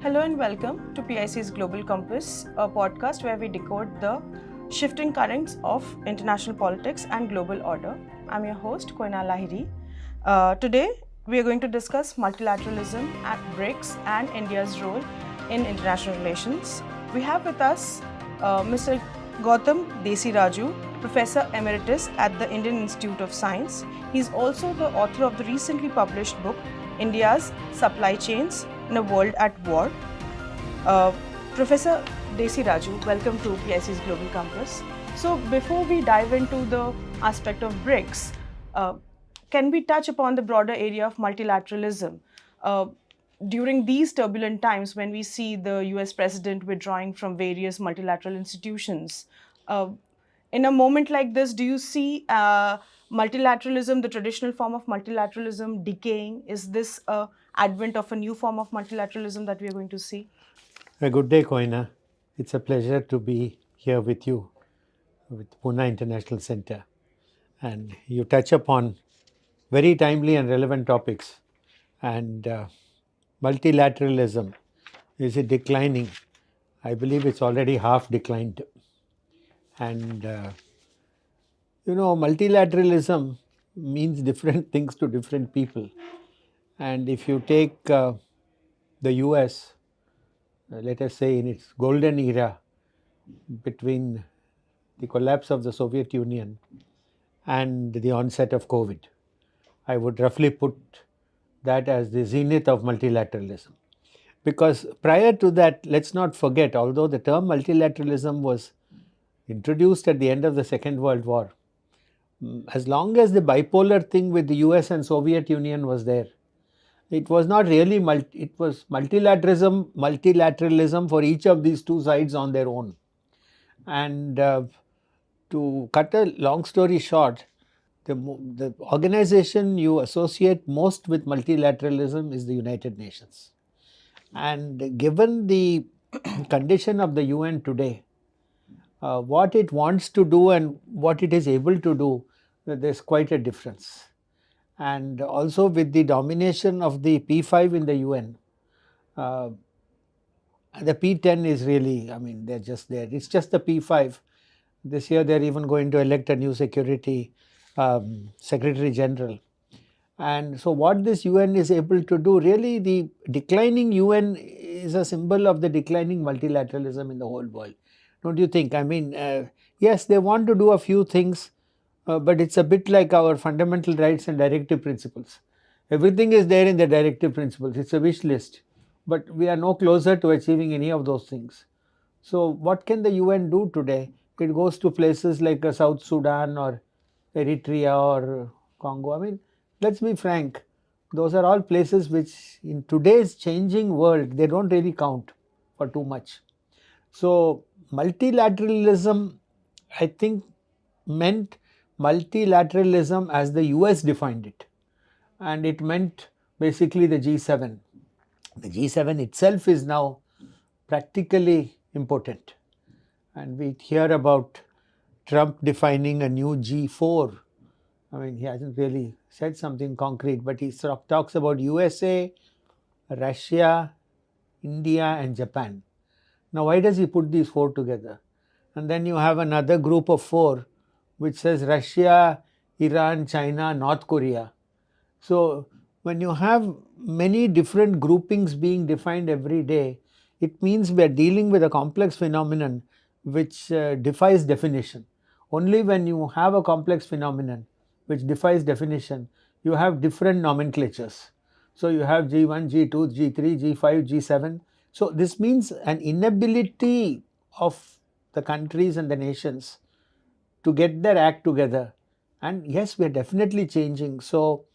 Hello and welcome to PIC's Global Compass, a podcast where we decode the shifting currents of international politics and global order. I'm your host, Koena Lahiri. Today, we are going to discuss multilateralism at BRICS and India's role in international relations. We have with us Mr. Gautam Desiraju, Professor Emeritus at the Indian Institute of Science. He's also the author of the recently published book, India's Supply Chains in a World at War. Professor Desiraju, welcome to PIC's Global Compass. So before we dive into the aspect of BRICS, can we touch upon the broader area of multilateralism? During these turbulent times when we see the US president withdrawing from various multilateral institutions, in a moment like this, do you see multilateralism, the traditional form of multilateralism, decaying? Is this advent of a new form of multilateralism that we are going to see? A good day, Koena. It's a pleasure to be here with you with Pune International Center. And you touch upon very timely and relevant topics. And multilateralism, is it declining? I believe it's already half declined. And multilateralism means different things to different people. And if you take the US, let us say in its golden era between the collapse of the Soviet Union and the onset of COVID, I would roughly put that as the zenith of multilateralism. Because prior to that, let's not forget, although the term multilateralism was introduced at the end of the Second World War, as long as the bipolar thing with the US and Soviet Union was there, it was not really it was multilateralism for each of these two sides on their own. And to cut a long story short, the organization you associate most with multilateralism is the United Nations. And given the condition of the UN today, what it wants to do and what it is able to do, there's quite a difference. And also with the domination of the P5 in the UN, the P10 is really, they're just there. It's just the P5. This year they're even going to elect a new security Secretary General. And so what this UN is able to do, really the declining UN is a symbol of the declining multilateralism in the whole world. Don't you think? Yes, they want to do a few things, but it's a bit like our fundamental rights and directive principles. Everything is there in the directive principles. It's a wish list, but we are no closer to achieving any of those things. So what can the UN do today? It goes to places like South Sudan or Eritrea or Congo. Let's be frank, those are all places which in today's changing world, they don't really count for too much. So multilateralism, I think, meant multilateralism as the US defined it. And it meant basically the G7. The G7 itself is now practically impotent. And we hear about Trump defining a new G4. He hasn't really said something concrete, but he talks about USA, Russia, India, and Japan. Now, why does he put these four together? And then you have another group of four, which says Russia, Iran, China, North Korea. So, when you have many different groupings being defined every day, it means we are dealing with a complex phenomenon which defies definition. Only when you have a complex phenomenon which defies definition, you have different nomenclatures. So you have G1, G2, G3, G5, G7. So this means an inability of the countries and the nations to get their act together. And yes, we are definitely changing. So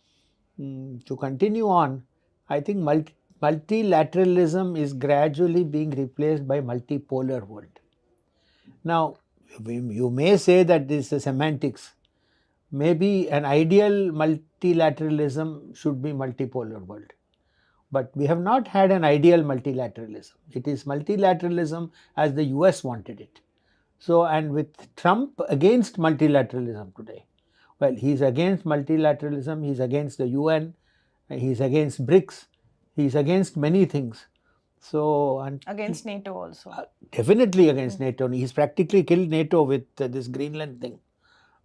to continue on, I think multilateralism is gradually being replaced by multipolar world. Now, you may say that this is semantics. Maybe an ideal multilateralism should be multipolar world. But we have not had an ideal multilateralism. It is multilateralism as the US wanted it. So, and with Trump against multilateralism today, well, he's against multilateralism, he's against the UN, he's against BRICS, he's against many things. So against NATO also. Definitely against NATO. He's practically killed NATO with this Greenland thing,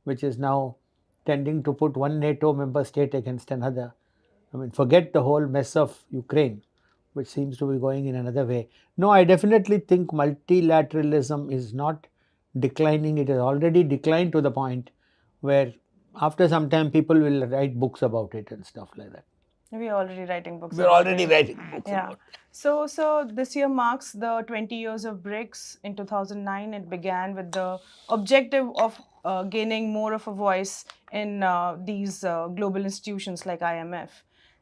which is now tending to put one NATO member state against another. I mean, forget the whole mess of Ukraine, which seems to be going in another way. No, I definitely think multilateralism is not declining. It has already declined to the point where after some time people will write books about it and stuff like that. We're already writing books We're about already it. writing books Yeah. about it. So this year marks the 20 years of BRICS. In 2009, it began with the objective of gaining more of a voice in these global institutions like IMF.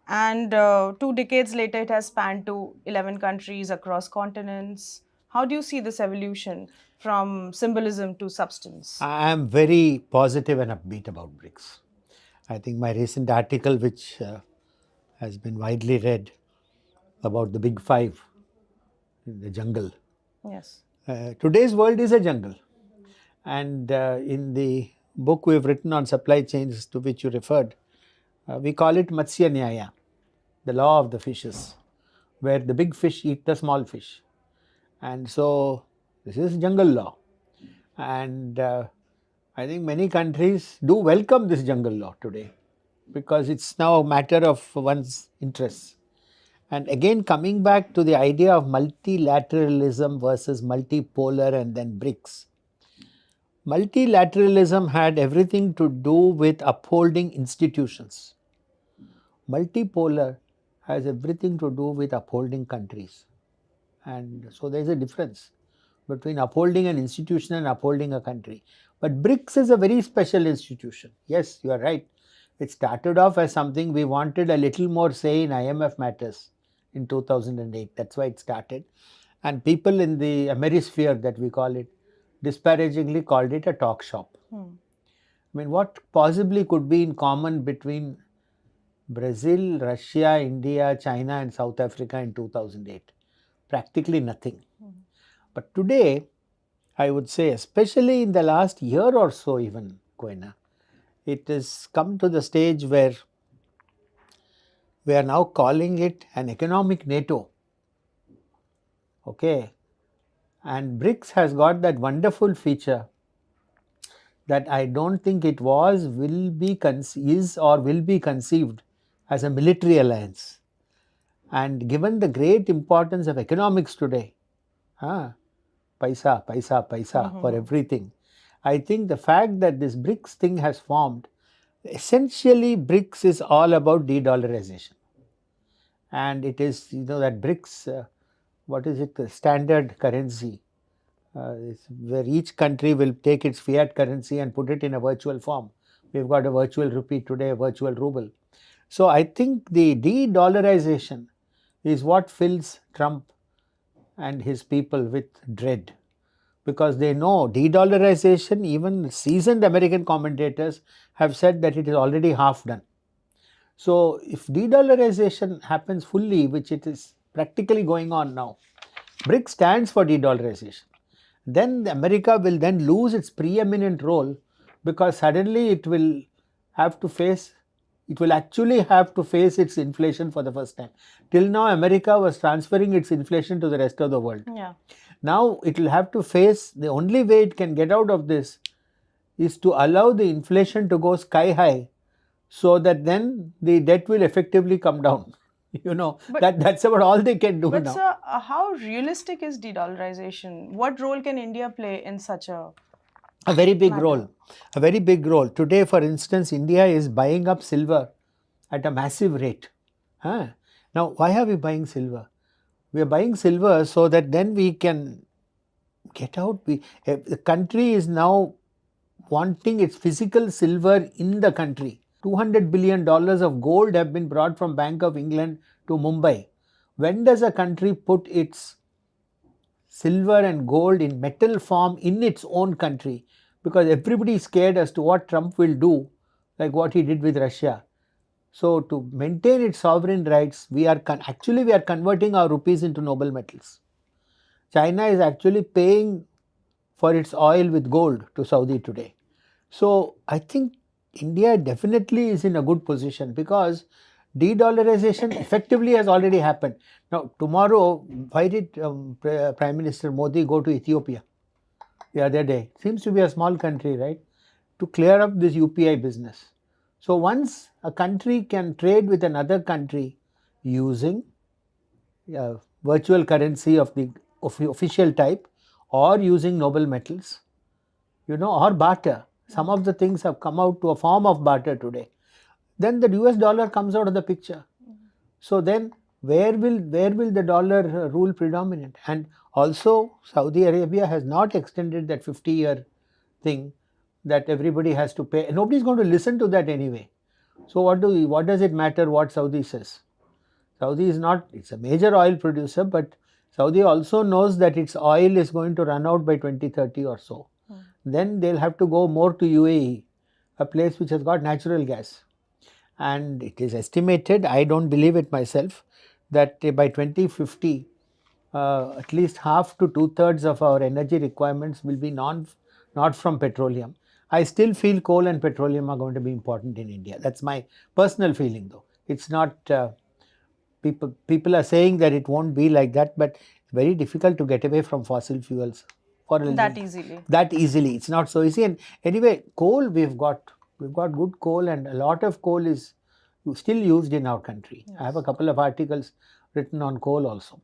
And 2 decades later, it has spanned to 11 countries across continents. How do you see this evolution from symbolism to substance? I am very positive and upbeat about BRICS. I think my recent article, which has been widely read about the big five in the jungle. Yes. Today's world is a jungle. And in the book we've written on supply chains to which you referred, we call it Matsya Nyaya, the law of the fishes, where the big fish eat the small fish. And so this is jungle law. And I think many countries do welcome this jungle law today because it's now a matter of one's interests. And again, coming back to the idea of multilateralism versus multipolar and then BRICS. Multilateralism had everything to do with upholding institutions. Multipolar has everything to do with upholding countries. And so there is a difference between upholding an institution and upholding a country. But BRICS is a very special institution. Yes, you are right. It started off as something we wanted a little more say in IMF matters in 2008. That's why it started. And people in the Emerisphere, that we call it, disparagingly called it a talk shop. I mean, what possibly could be in common between Brazil, Russia, India, China, and South Africa in 2008? Practically nothing. But today, I would say, especially in the last year or so, even, Koena, it has come to the stage where we are now calling it an economic NATO. Okay. And BRICS has got that wonderful feature that I don't think it was, is or will be conceived as a military alliance. And given the great importance of economics today, paisa, paisa, paisa for everything, I think the fact that this BRICS thing has formed, essentially BRICS is all about de-dollarization. And it is, that BRICS, what is it, the standard currency, where each country will take its fiat currency and put it in a virtual form. We've got a virtual rupee today, a virtual ruble. So I think the de-dollarization is what fills Trump and his people with dread, because they know de-dollarization, even seasoned American commentators have said that it is already half done. So if de-dollarization happens fully, which it is practically going on now, BRICS stands for de-dollarization. Then America will then lose its preeminent role, because suddenly it will actually have to face its inflation for the first time. Till now, America was transferring its inflation to the rest of the world. Yeah. Now it will have to face, the only way it can get out of this is to allow the inflation to go sky high, so that then the debt will effectively come down. That's about all they can do now. But sir, how realistic is de-dollarization? What role can India play in such a very big role? A very big role. Today, for instance, India is buying up silver at a massive rate. Now, why are we buying silver? We are buying silver so that then we can get out. The country is now wanting its physical silver in the country. $200 billion of gold have been brought from Bank of England to Mumbai. When does a country put its silver and gold in metal form in its own country? Because everybody is scared as to what Trump will do, like what he did with Russia. So to maintain its sovereign rights, we are converting our rupees into noble metals. China is actually paying for its oil with gold to Saudi today. So I think India definitely is in a good position, because De-dollarization effectively has already happened. Now, tomorrow, why did Prime Minister Modi go to Ethiopia the other day? Seems to be a small country, right? To clear up this UPI business. So once a country can trade with another country using virtual currency of the official type, or using noble metals, or barter. Some of the things have come out to a form of barter today. Then the US dollar comes out of the picture. So then where will the dollar rule predominant? And also Saudi Arabia has not extended that 50-year thing that everybody has to pay. Nobody is going to listen to that anyway. So what does it matter what Saudi says? Saudi is not, it's a major oil producer, but Saudi also knows that its oil is going to run out by 2030 or so. Then they'll have to go more to UAE, a place which has got natural gas. And it is estimated, I don't believe it myself, that by 2050, at least half to two-thirds of our energy requirements will be not from petroleum. I still feel coal and petroleum are going to be important in India. That's my personal feeling, though. It's not, people are saying that it won't be like that, but it's very difficult to get away from fossil fuels for that easily. That easily. It's not so easy. And anyway, coal, we've got good coal, and a lot of coal is still used in our country. Yes. I have a couple of articles written on coal also.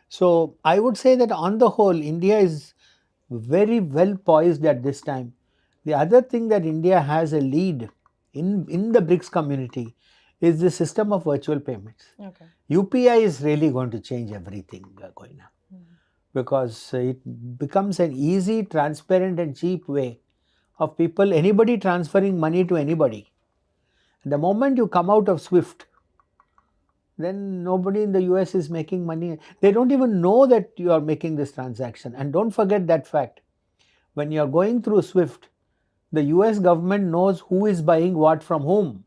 So I would say that on the whole, India is very well poised at this time. The other thing that India has a lead in the BRICS community is the system of virtual payments. Okay. UPI is really going to change everything, Koena, because it becomes an easy, transparent and cheap way of anybody transferring money to anybody. The moment you come out of SWIFT, then nobody in the US is making money. They don't even know that you are making this transaction. And don't forget that fact. When you are going through SWIFT, the US government knows who is buying what from whom.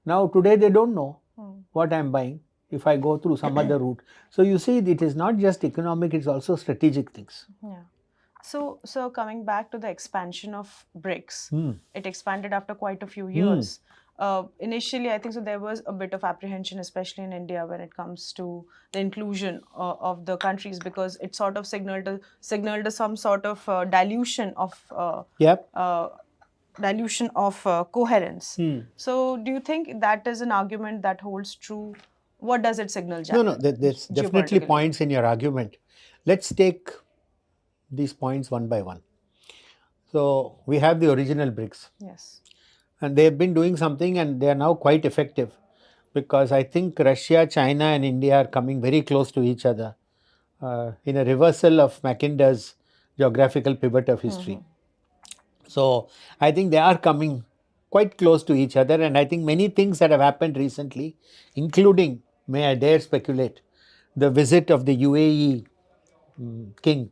Now today they don't know what I am buying if I go through some other route. So you see, it is not just economic, it's also strategic things. Yeah. So coming back to the expansion of BRICS, it expanded after quite a few years. Initially, I think so there was a bit of apprehension, especially in India, when it comes to the inclusion of the countries, because it sort of signaled some sort of dilution of coherence. So do you think that is an argument that holds true? What does it signal? No, there's definitely points in your argument. Let's take these points one by one. So we have the original BRICS. Yes. And they have been doing something, and they are now quite effective, because I think Russia, China and India are coming very close to each other in a reversal of Macinder's geographical pivot of history. So I think they are coming quite close to each other, and I think many things that have happened recently, including, may I dare speculate, the visit of the UAE king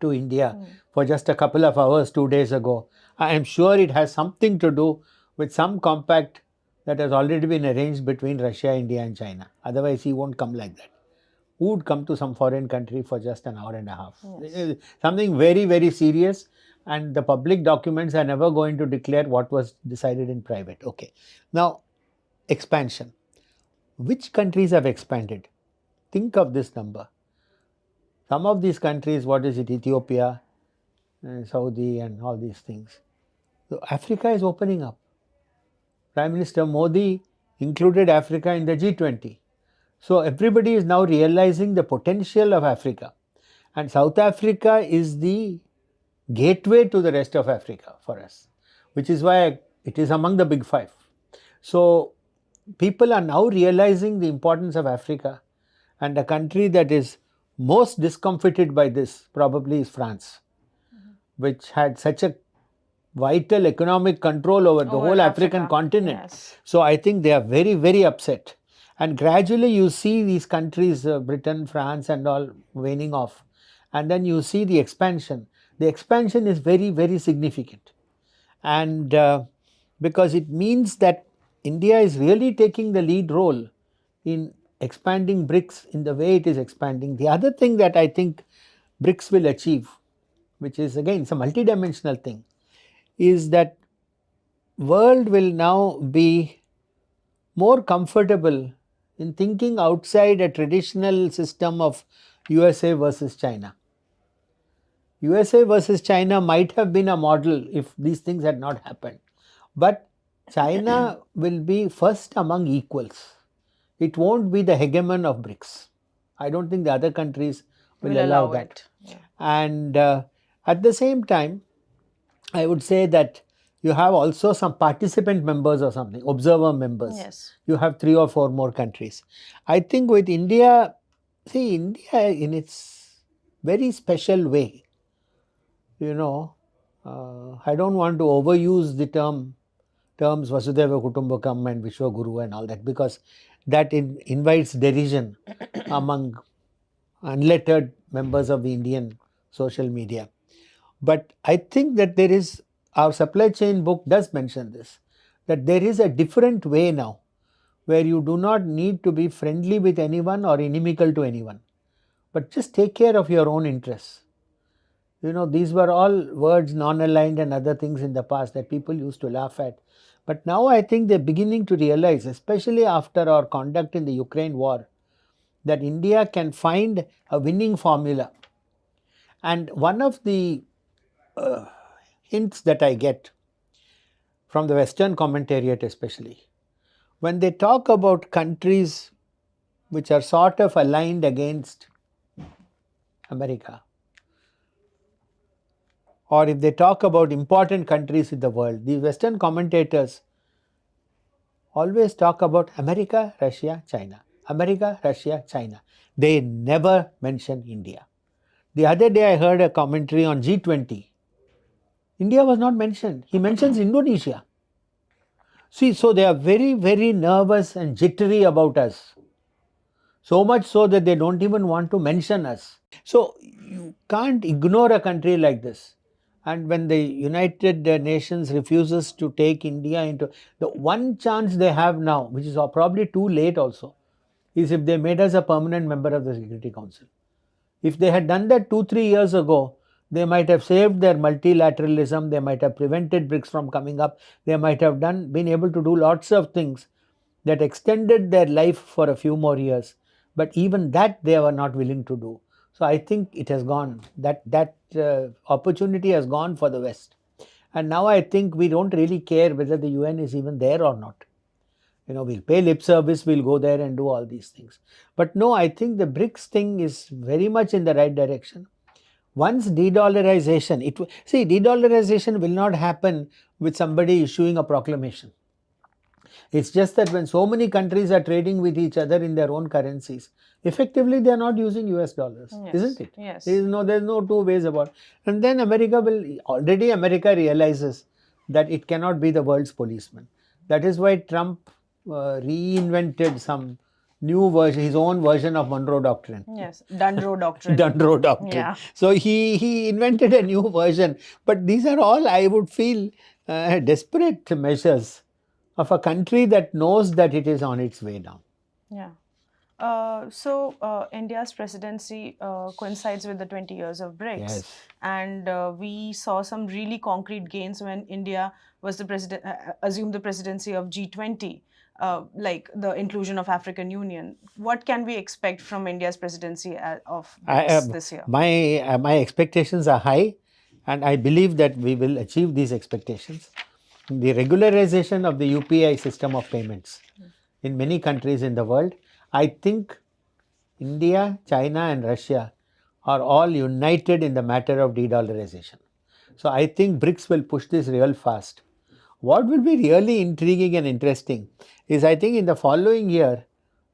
to India for just a couple of hours 2 days ago. I am sure it has something to do with some compact that has already been arranged between Russia, India and China. Otherwise, he won't come like that. Who would come to some foreign country for just an hour and a half? Yes. Something very, very serious, and the public documents are never going to declare what was decided in private. Okay. Now, expansion. Which countries have expanded? Think of this number. Some of these countries, what is it, Ethiopia, Saudi and all these things. So Africa is opening up. Prime Minister Modi included Africa in the G20. So everybody is now realizing the potential of Africa. And South Africa is the gateway to the rest of Africa for us, which is why it is among the big five. So people are now realizing the importance of Africa, and a country that is most discomfited by this probably is France, which had such a vital economic control over the whole African continent. Yes. So I think they are very, very upset. And gradually you see these countries, Britain, France and all, waning off. And then you see the expansion. The expansion is very, very significant. And because it means that India is really taking the lead role in expanding BRICS in the way it is expanding. The other thing that I think BRICS will achieve, which is again it's a multidimensional thing, is that world will now be more comfortable in thinking outside a traditional system of USA versus China. USA versus China might have been a model if these things had not happened. But China will be first among equals. It won't be the hegemon of BRICS. I don't think the other countries will allow that. It. Yeah. And at the same time, I would say that you have also some participant members or something, observer members. Yes. You have 3 or 4 more countries. I think with India, see, India in its very special way, I don't want to overuse the terms Vasudhaiva Kutumbakam and Vishwaguru and all that, because that invites derision among unlettered members of the Indian social media. But I think that our supply chain book does mention this, that there is a different way now where you do not need to be friendly with anyone or inimical to anyone, but just take care of your own interests. These were all words non-aligned and other things in the past that people used to laugh at. But now I think they're beginning to realize, especially after our conduct in the Ukraine war, that India can find a winning formula. And one of the hints that I get from the Western commentariat especially, when they talk about countries which are sort of aligned against America, or if they talk about important countries in the world, the Western commentators always talk about America, Russia, China. America, Russia, China. They never mention India. The other day I heard a commentary on G20. India was not mentioned. He mentions Indonesia. See, so they are very, very nervous and jittery about us. So much so that they don't even want to mention us. So you can't ignore a country like this. And when the United Nations refuses to take India into the one chance they have now, which is probably too late also, is if they made us a permanent member of the Security Council. If they had done that 2-3 years ago, they might have saved their multilateralism, they might have prevented BRICS from coming up, they might have been able to do lots of things that extended their life for a few more years. But even that they were not willing to do. So I think it has gone. That opportunity has gone for the West. And now I think we don't really care whether the UN is even there or not. We'll pay lip service, we'll go there and do all these things. But no, I think the BRICS thing is very much in the right direction. Once de-dollarization, de-dollarization will not happen with somebody issuing a proclamation. It's just that when so many countries are trading with each other in their own currencies, effectively they are not using US dollars, isn't it? Yes. There's no two ways about it. And then America realizes that it cannot be the world's policeman. That is why Trump reinvented some new version, his own version of Monroe Doctrine. Yes, Dundrow Doctrine. Dundrow Doctrine. Yeah. So he invented a new version. But these are all, I would feel, desperate measures of a country that knows that it is on its way down. Yeah. So India's presidency coincides with the 20 years of BRICS. Yes. And we saw some really concrete gains when India was the president, assumed the presidency of G20. Like the inclusion of African Union. What can we expect from India's presidency of BRICS this year? My expectations are high, and I believe that we will achieve these expectations. The regularization of the UPI system of payments in many countries in the world, I think India, China and Russia are all united in the matter of de-dollarization. So I think BRICS will push this real fast. What will be really intriguing and interesting is, I think in the following year,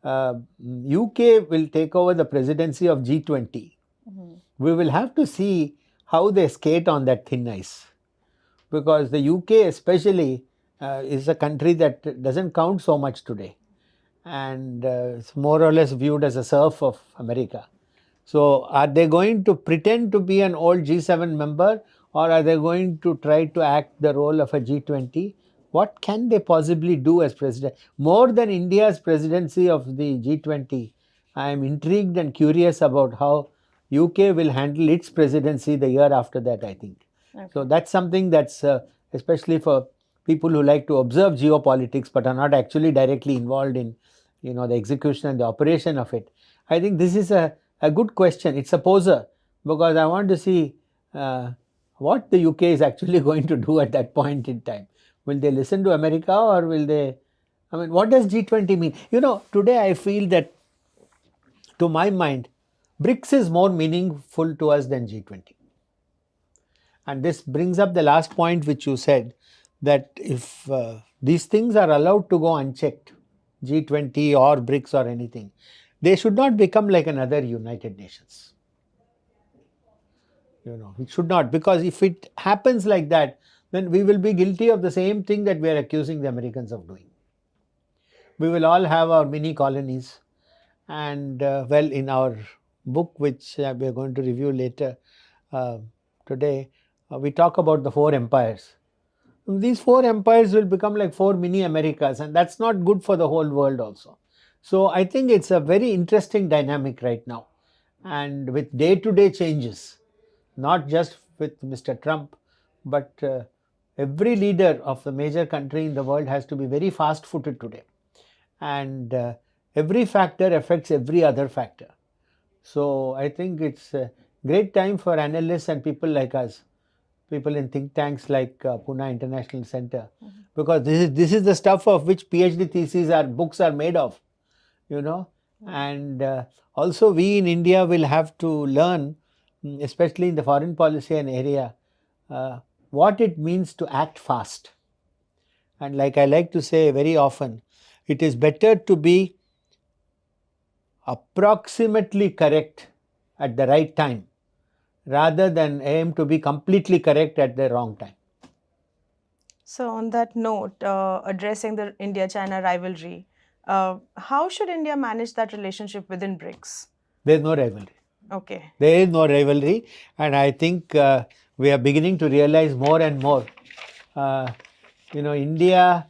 UK will take over the presidency of G20. We will have to see how they skate on that thin ice, because the UK especially is a country that doesn't count so much today, and it's more or less viewed as a serf of America. So are they going to pretend to be an old G7 member, or are they going to try to act the role of a G20? What can they possibly do as president? More than India's presidency of the G20, I am intrigued and curious about how UK will handle its presidency the year after that, I think. Okay. So that's something that's especially for people who like to observe geopolitics but are not actually directly involved in, the execution and the operation of it. I think this is a good question. It's a poser, because I want to see what the UK is actually going to do at that point in time. Will they listen to America, or will they? I mean, what does G20 mean? Today I feel that, to my mind, BRICS is more meaningful to us than G20. And this brings up the last point which you said, that if these things are allowed to go unchecked, G20 or BRICS or anything, they should not become like another United Nations. It should not, because if it happens like that, then we will be guilty of the same thing that we are accusing the Americans of doing. We will all have our mini colonies, and in our book, which we are going to review later today, we talk about the 4 empires. These 4 empires will become like 4 mini Americas, and that's not good for the whole world also. So I think it's a very interesting dynamic right now, and with day-to-day changes, not just with Mr. Trump, but every leader of the major country in the world has to be very fast-footed today, and every factor affects every other factor. So I think it's a great time for analysts and people like us, people in think tanks like Pune International Center, because this is the stuff of which PhD theses or books are made of, and also we in India will have to learn, especially in the foreign policy and area, what it means to act fast. And like I like to say very often, it is better to be approximately correct at the right time, rather than aim to be completely correct at the wrong time. So on that note, addressing the India-China rivalry, how should India manage that relationship within BRICS? There is no rivalry. Okay. There is no rivalry, and I think we are beginning to realize more and more. India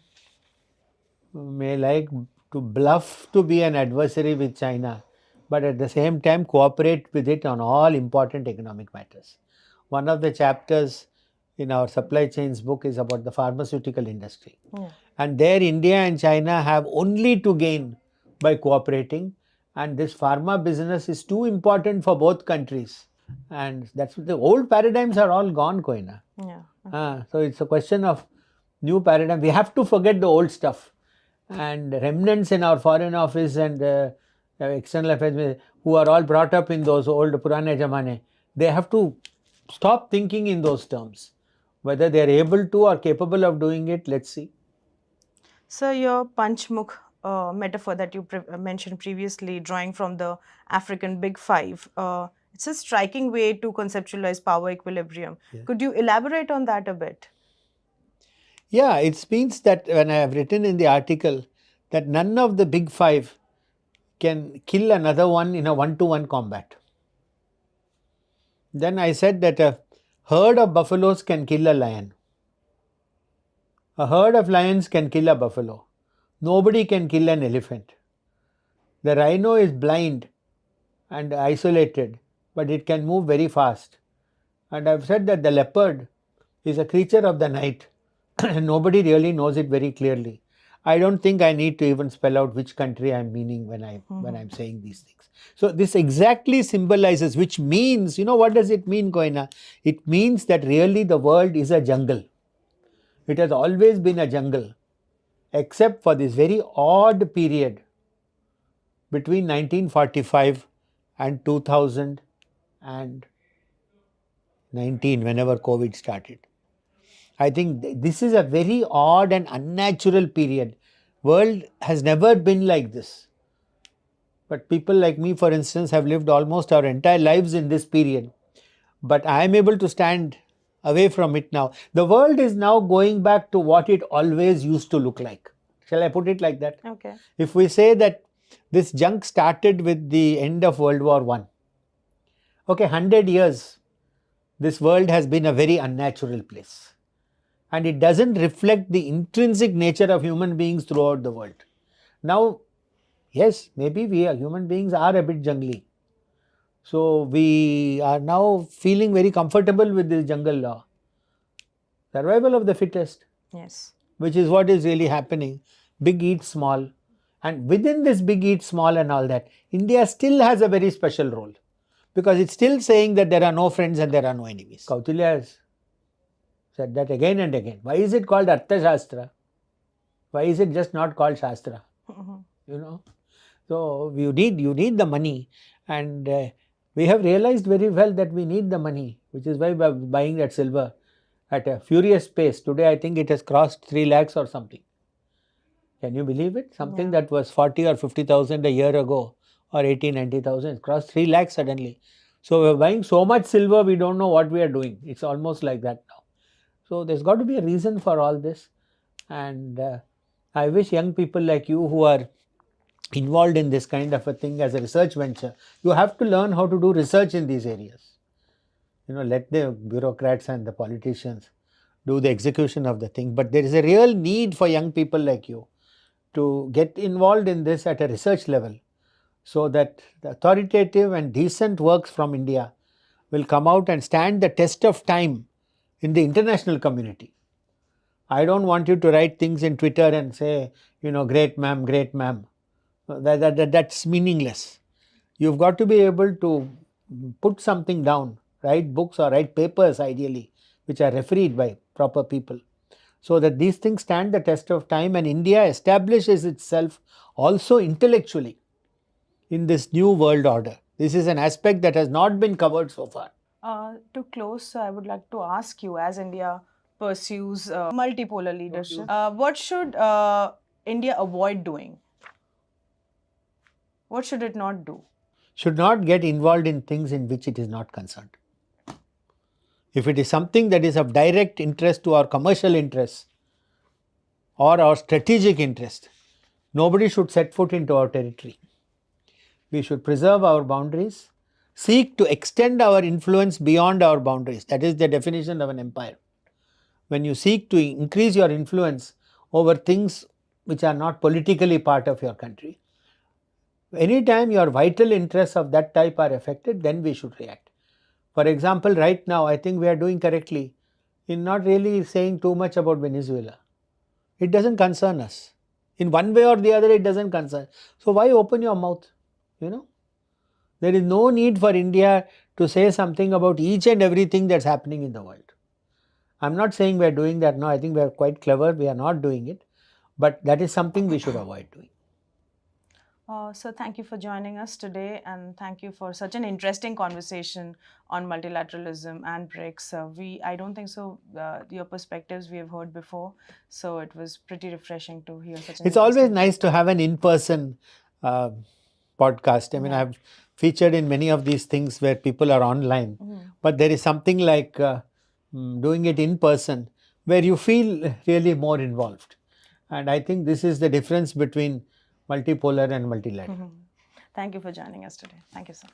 may like to bluff to be an adversary with China, but at the same time cooperate with it on all important economic matters. One of the chapters in our supply chains book is about the pharmaceutical industry. And there India and China have only to gain by cooperating, and this pharma business is too important for both countries. And that's what the old paradigms are all gone, Koena. So it's a question of new paradigm. We have to forget the old stuff. And remnants in our foreign office and external affairs who are all brought up in those old Purane Jamane, they have to stop thinking in those terms. Whether they are able to or capable of doing it, let's see. So your Panchmukh metaphor that you mentioned previously, drawing from the African Big Five, it's a striking way to conceptualize power equilibrium. Could you elaborate on that a bit? Yeah, it means that when I have written in the article that none of the Big Five can kill another one in a one-to-one combat. Then I said that a herd of buffaloes can kill a lion. A herd of lions can kill a buffalo. Nobody can kill an elephant. The rhino is blind and isolated, but it can move very fast. And I've said that the leopard is a creature of the night. Nobody really knows it very clearly. I don't think I need to even spell out which country I'm meaning when I'm saying these things. So this exactly symbolizes, which means, what does it mean, Koena? It means that really the world is a jungle. It has always been a jungle, except for this very odd period between 1945 and 2019, whenever COVID started. I think this is a very odd and unnatural period. World has never been like this. But people like me, for instance, have lived almost our entire lives in this period. But I am able to stand away from it now. The world is now going back to what it always used to look like. Shall I put it like that? Okay. If we say that this junk started with the end of World War I. Okay, 100 years, this world has been a very unnatural place. And it doesn't reflect the intrinsic nature of human beings throughout the world. Now, yes, maybe human beings are a bit jungly. So we are now feeling very comfortable with this jungle law. Survival of the fittest. Yes. which is what is really happening. Big eats small. And within this big eat small and all that, India still has a very special role because it's still saying that there are no friends and there are no enemies. Kautilya has said that again and again. Why is it called Arthashastra? Why is it just not called Shastra? You know, so you need the money, and we have realized very well that we need the money, which is why we are buying that silver at a furious pace. Today, I think it has crossed 3 lakhs or something. Can you believe it? Something that was 40 or 50,000 a year ago, or 80, 90,000, crossed 3 lakhs suddenly. So we are buying so much silver, we don't know what we are doing. It's almost like that now. So there's got to be a reason for all this, and I wish young people like you who are involved in this kind of a thing as a research venture, you have to learn how to do research in these areas. Let the bureaucrats and the politicians do the execution of the thing. But there is a real need for young people like you to get involved in this at a research level so that the authoritative and decent works from India will come out and stand the test of time in the international community. I don't want you to write things in Twitter and say, great ma'am, great ma'am. That's meaningless. You've got to be able to put something down, write books or write papers ideally, which are refereed by proper people, so that these things stand the test of time and India establishes itself also intellectually in this new world order. This is an aspect that has not been covered so far. To close, I would like to ask you, as India pursues multipolar leadership, what should India avoid doing? What should it not do? Should not get involved in things in which it is not concerned. If it is something that is of direct interest to our commercial interests or our strategic interest, nobody should set foot into our territory. We should preserve our boundaries, seek to extend our influence beyond our boundaries. That is the definition of an empire. When you seek to increase your influence over things which are not politically part of your country, anytime your vital interests of that type are affected, then we should react. For example, right now, I think we are doing correctly in not really saying too much about Venezuela. It doesn't concern us. In one way or the other, it doesn't concern. So why open your mouth? There is no need for India to say something about each and everything that's happening in the world. I'm not saying we are doing that now. I think we are quite clever. We are not doing it. But that is something we should avoid doing. So thank you for joining us today, and thank you for such an interesting conversation on multilateralism and BRICS. I don't think so. Your perspectives we have heard before, so it was pretty refreshing to hear such. It's always nice to have an in-person podcast. I mean, I've featured in many of these things where people are online, but there is something like doing it in person where you feel really more involved. And I think this is the difference between multipolar and multilateral. Thank you for joining us today. Thank you, sir.